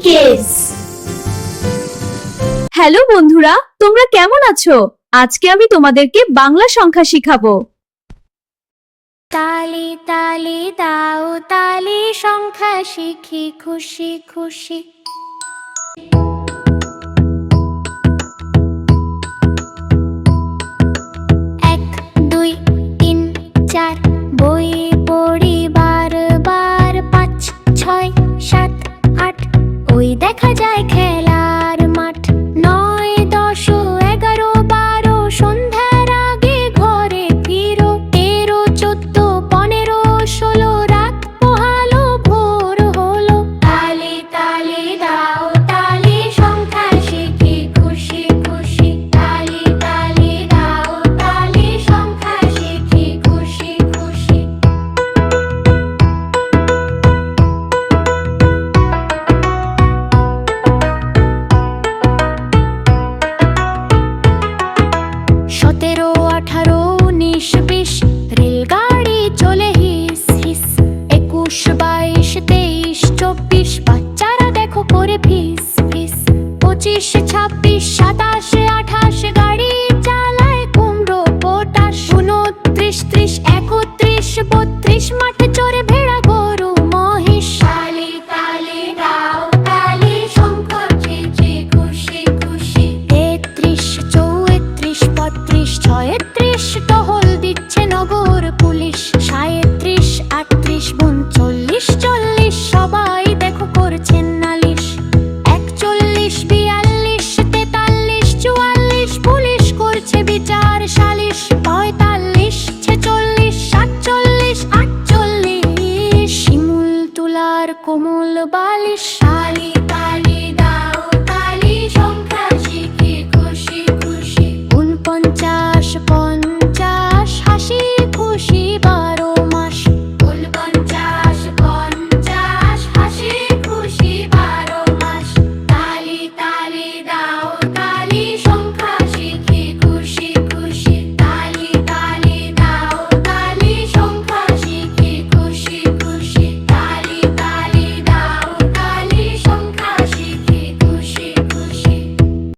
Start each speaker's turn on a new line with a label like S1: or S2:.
S1: Kids.
S2: Hello বন্ধুরা, তোমরা কেমন আছো? আজকে আমি তোমাদেরকে বাংলা সংখ্যা শিখাবো।
S1: তালি তালি দাও তালি, সংখ্যা শিখি খুশি খুশি। এক দুই তিন চার, বই পড়ি বারবার। পাঁচ ছয় সাত আট, ওই দেখা যায় খেলার মাঠ। নয় দশ এগারো বারো, সন্ধ্যার আগে ঘরে ফিরো। 13 14 15 16, রাত পোহালো ভোর হলো। তালি তালি দাও তালি, সংখ্যা শিখি খুশি খুশি। তালি তালি দাও তালি, সংখ্যা শিখি খুশি খুশি। সতেরো 18 19 20, রেলগাড়ি চলে হিস হিস। 21 22 23 24, বাচ্চারা দেখো করে ফিস ফিস। 25 26 27 28, গাড়ি চালায় কুমড়ো পটাশ। 29 30 31 32, মাঠে চড়ে ভেড়া গরু মহিষ। তালি তালি দাও তালি, সংখ্যা শিখি খুশি খুশি। 33 34 35 36, টহল দিচ্ছে নগর পুলিশ। 37 38 39 40, সবাই দেখো করছেন নালিশ। 41 42 43 44, পুলিশ করছে বিচার সালিশ। 45 46 47 48, শিমুল তুলার কোমল বালিশ। তালি